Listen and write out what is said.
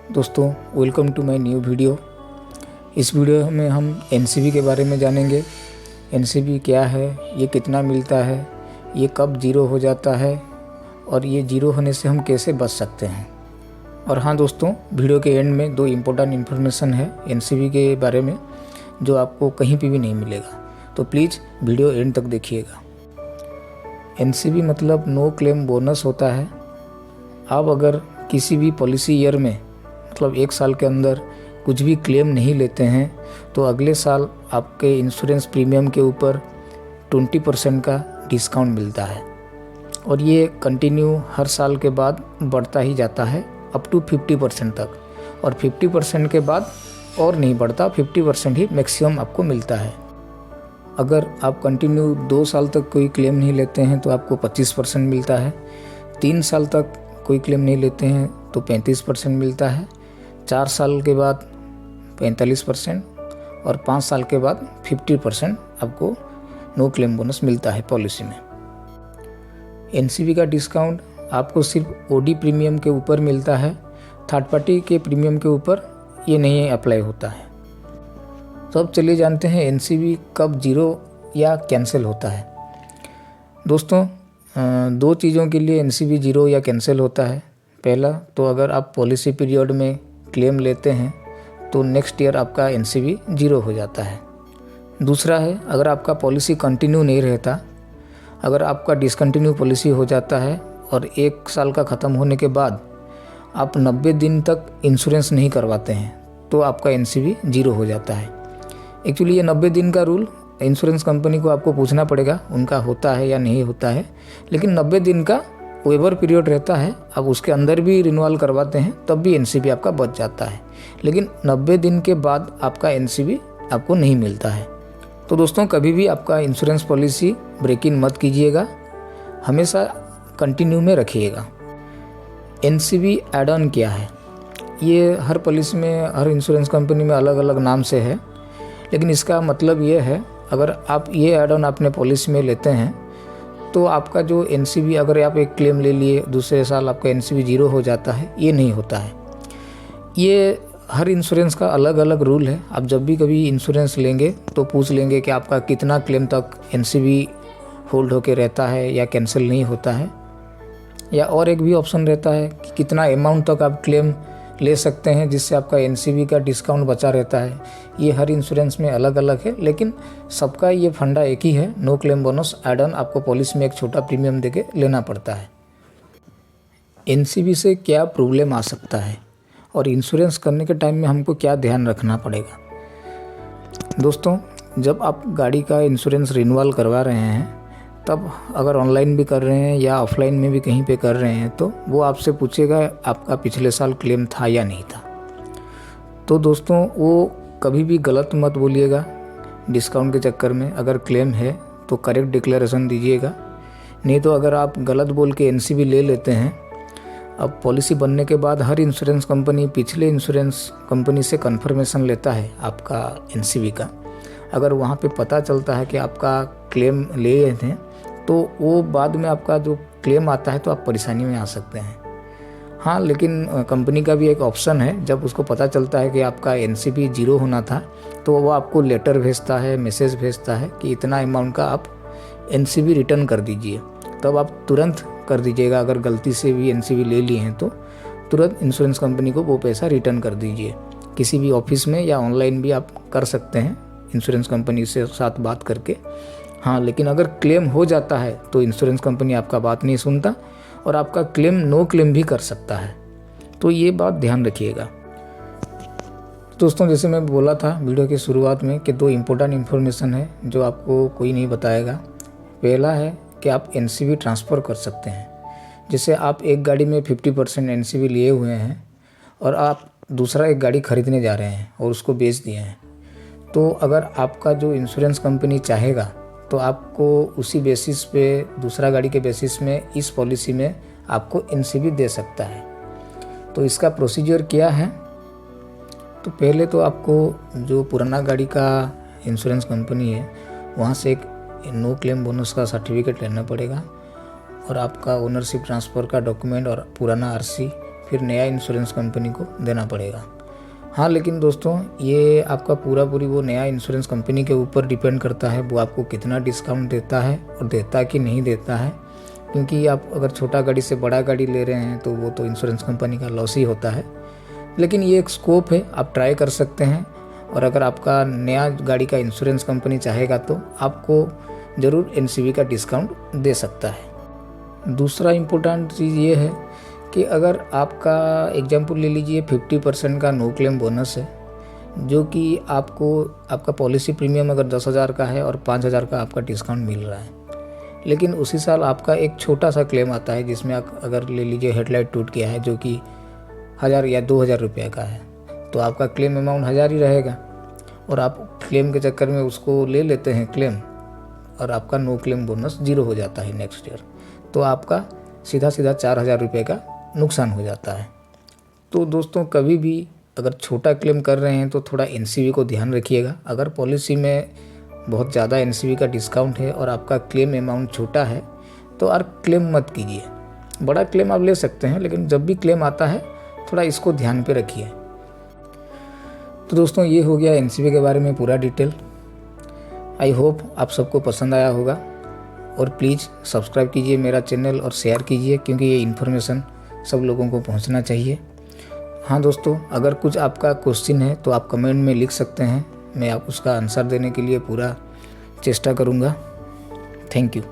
दोस्तों welcome to my new video. इस video में हम एनसीबी के बारे में जानेंगे। एनसीबी क्या है, ये कितना मिलता है, ये कब ज़ीरो हो जाता है और ये ज़ीरो होने से हम कैसे बच सकते हैं। और हाँ दोस्तों, वीडियो के एंड में 2 इम्पोर्टेंट इन्फॉर्मेशन है एनसीबी के बारे में जो आपको कहीं पे भी नहीं मिलेगा, तो प्लीज़ वीडियो एंड तक देखिएगा। एनसीबी मतलब नो क्लेम बोनस होता है। आप अगर किसी भी पॉलिसी ईयर में मतलब 1 साल के अंदर कुछ भी क्लेम नहीं लेते हैं तो अगले साल आपके इंश्योरेंस प्रीमियम के ऊपर 20% का डिस्काउंट मिलता है और ये कंटिन्यू हर साल के बाद बढ़ता ही जाता है अप टू 50% तक, और 50% के बाद और नहीं बढ़ता, 50% ही मैक्सिमम आपको मिलता है। अगर आप कंटिन्यू 2 साल तक कोई क्लेम नहीं लेते हैं तो आपको 25% मिलता है, 3 साल तक कोई क्लेम नहीं लेते हैं तो 35% मिलता है, 4 साल के बाद 45% और 5 साल के बाद 50% आपको नो क्लेम बोनस मिलता है पॉलिसी में। एनसीबी का डिस्काउंट आपको सिर्फ ओडी प्रीमियम के ऊपर मिलता है, थर्ड पार्टी के प्रीमियम के ऊपर ये नहीं अप्लाई होता है। तो अब चलिए जानते हैं एनसीबी कब ज़ीरो या कैंसिल होता है। दोस्तों 2 चीज़ों के लिए एनसीबी ज़ीरो या कैंसिल होता है। पहला तो अगर आप पॉलिसी पीरियड में क्लेम लेते हैं तो नेक्स्ट ईयर आपका एनसीबी ज़ीरो हो जाता है। दूसरा है अगर आपका पॉलिसी कंटिन्यू नहीं रहता, अगर आपका डिसकंटिन्यू पॉलिसी हो जाता है और 1 साल का ख़त्म होने के बाद आप 90 दिन तक इंश्योरेंस नहीं करवाते हैं तो आपका एनसीबी ज़ीरो हो जाता है। एक्चुअली ये 90 दिन का रूल इंश्योरेंस कंपनी को आपको पूछना पड़ेगा उनका होता है या नहीं होता है, लेकिन 90 दिन का वेवर पीरियड रहता है। अब उसके अंदर भी रिन्यूअल करवाते हैं तब भी एनसीबी आपका बच जाता है, लेकिन 90 दिन के बाद आपका एनसीबी आपको नहीं मिलता है। तो दोस्तों कभी भी आपका इंश्योरेंस पॉलिसी ब्रेक इन मत कीजिएगा, हमेशा कंटिन्यू में रखिएगा। एनसीबी एड ऑन क्या है, ये हर पॉलिसी में हर इंश्योरेंस कंपनी में अलग अलग नाम से है, लेकिन इसका मतलब ये है अगर आप ये एड ऑन अपने पॉलिसी में लेते हैं तो आपका जो एनसीबी, अगर आप एक क्लेम ले लिए दूसरे साल आपका एनसीबी ज़ीरो हो जाता है, ये नहीं होता है। ये हर इंश्योरेंस का अलग अलग रूल है। आप जब भी कभी इंश्योरेंस लेंगे तो पूछ लेंगे कि आपका कितना क्लेम तक एनसीबी होल्ड होके रहता है या कैंसिल नहीं होता है, या और एक भी ऑप्शन रहता है कि कितना अमाउंट तक आप क्लेम ले सकते हैं जिससे आपका एनसीबी का डिस्काउंट बचा रहता है। ये हर इंश्योरेंस में अलग अलग है, लेकिन सबका ये फंडा एक ही है, no claim bonus add on आपको पॉलिसी में एक छोटा प्रीमियम देके लेना पड़ता है। एनसीबी से क्या प्रॉब्लम आ सकता है और इंश्योरेंस करने के टाइम में हमको क्या ध्यान रखना पड़ेगा। दोस्तों जब आप गाड़ी का इंश्योरेंस रिन्यूअल करवा रहे हैं तब अगर ऑनलाइन भी कर रहे हैं या ऑफलाइन में भी कहीं पे कर रहे हैं तो वो आपसे पूछेगा आपका पिछले साल क्लेम था या नहीं था। तो दोस्तों वो कभी भी गलत मत बोलिएगा डिस्काउंट के चक्कर में। अगर क्लेम है तो करेक्ट डिक्लेरेशन दीजिएगा, नहीं तो अगर आप गलत बोल के एनसीबी ले लेते हैं, अब पॉलिसी बनने के बाद हर इंश्योरेंस कंपनी पिछले इंश्योरेंस कंपनी से कन्फर्मेशन लेता है आपका एनसीबी का। अगर वहाँ पे पता चलता है कि आपका क्लेम ले हैं तो वो बाद में आपका जो क्लेम आता है तो आप परेशानी में आ सकते हैं। हाँ, लेकिन कंपनी का भी एक ऑप्शन है, जब उसको पता चलता है कि आपका एनसीबी ज़ीरो होना था तो वो आपको लेटर भेजता है, मैसेज भेजता है कि इतना अमाउंट का आप एनसीबी रिटर्न कर दीजिए। तब आप तुरंत कर दीजिएगा। अगर गलती से भी एनसीबी ले लिए हैं तो तुरंत इंश्योरेंस कंपनी को वो पैसा रिटर्न कर दीजिए। किसी भी ऑफिस में या ऑनलाइन भी आप कर सकते हैं इंश्योरेंस कंपनी से साथ बात करके। हाँ, लेकिन अगर क्लेम हो जाता है तो इंश्योरेंस कंपनी आपका बात नहीं सुनता और आपका क्लेम नो क्लेम भी कर सकता है, तो ये बात ध्यान रखिएगा। दोस्तों जैसे मैं बोला था वीडियो की शुरुआत में कि 2 इम्पोर्टेंट इन्फॉर्मेशन है जो आपको कोई नहीं बताएगा। पहला है कि आप एनसीबी ट्रांसफ़र कर सकते हैं। जैसे आप एक गाड़ी में 50% एनसीबी लिए हुए हैं और आप दूसरा एक गाड़ी खरीदने जा रहे हैं और उसको बेच दिए हैं, तो अगर आपका जो इंश्योरेंस कंपनी चाहेगा तो आपको उसी बेसिस पे दूसरा गाड़ी के बेसिस में इस पॉलिसी में आपको एनसीबी दे सकता है। तो इसका प्रोसीजर क्या है, तो पहले तो आपको जो पुराना गाड़ी का इंश्योरेंस कंपनी है वहाँ से एक नो क्लेम बोनस का सर्टिफिकेट लेना पड़ेगा और आपका ओनरशिप ट्रांसफ़र का डॉक्यूमेंट और पुराना आरसी फिर नया इंश्योरेंस कंपनी को देना पड़ेगा। हाँ, लेकिन दोस्तों ये आपका पूरी वो नया इंश्योरेंस कंपनी के ऊपर डिपेंड करता है, वो आपको कितना डिस्काउंट देता है और देता कि नहीं देता है। क्योंकि आप अगर छोटा गाड़ी से बड़ा गाड़ी ले रहे हैं तो वो तो इंश्योरेंस कंपनी का लॉस ही होता है। लेकिन ये एक स्कोप है, आप ट्राई कर सकते हैं। और अगर आपका नया गाड़ी का इंश्योरेंस कंपनी चाहेगा तो आपको ज़रूर एनसीवी का डिस्काउंट दे सकता है। दूसरा इम्पोर्टेंट चीज़ ये है कि अगर आपका एग्जाम्पल ले लीजिए 50% का नो क्लेम बोनस है, जो कि आपको आपका पॉलिसी प्रीमियम अगर 10,000 का है और 5,000 का आपका डिस्काउंट मिल रहा है। लेकिन उसी साल आपका एक छोटा सा क्लेम आता है जिसमें आप अगर ले लीजिए हेडलाइट टूट गया है, जो कि 1,000 या 2,000 रुपये का है, तो आपका क्लेम अमाउंट 1,000 ही रहेगा। और आप क्लेम के चक्कर में उसको ले लेते हैं क्लेम, और आपका नो क्लेम बोनस 0 हो जाता है नेक्स्ट ईयर, तो आपका सीधा 4,000 रुपये का नुकसान हो जाता है। तो दोस्तों कभी भी अगर छोटा क्लेम कर रहे हैं तो थोड़ा एनसीवी को ध्यान रखिएगा। अगर पॉलिसी में बहुत ज़्यादा एनसीवी का डिस्काउंट है और आपका क्लेम अमाउंट छोटा है तो यार क्लेम मत कीजिए। बड़ा क्लेम आप ले सकते हैं, लेकिन जब भी क्लेम आता है थोड़ा इसको ध्यान पे रखिए। तो दोस्तों ये हो गया एनसीवी के बारे में पूरा डिटेल। आई होप आप सबको पसंद आया होगा, और प्लीज़ सब्सक्राइब कीजिए मेरा चैनल और शेयर कीजिए, क्योंकि ये इन्फॉर्मेशन सब लोगों को पहुंचना चाहिए। हाँ दोस्तों, अगर कुछ आपका क्वेश्चन है तो आप कमेंट में लिख सकते हैं, मैं आप उसका आंसर देने के लिए पूरा चेष्टा करूँगा। Thank you.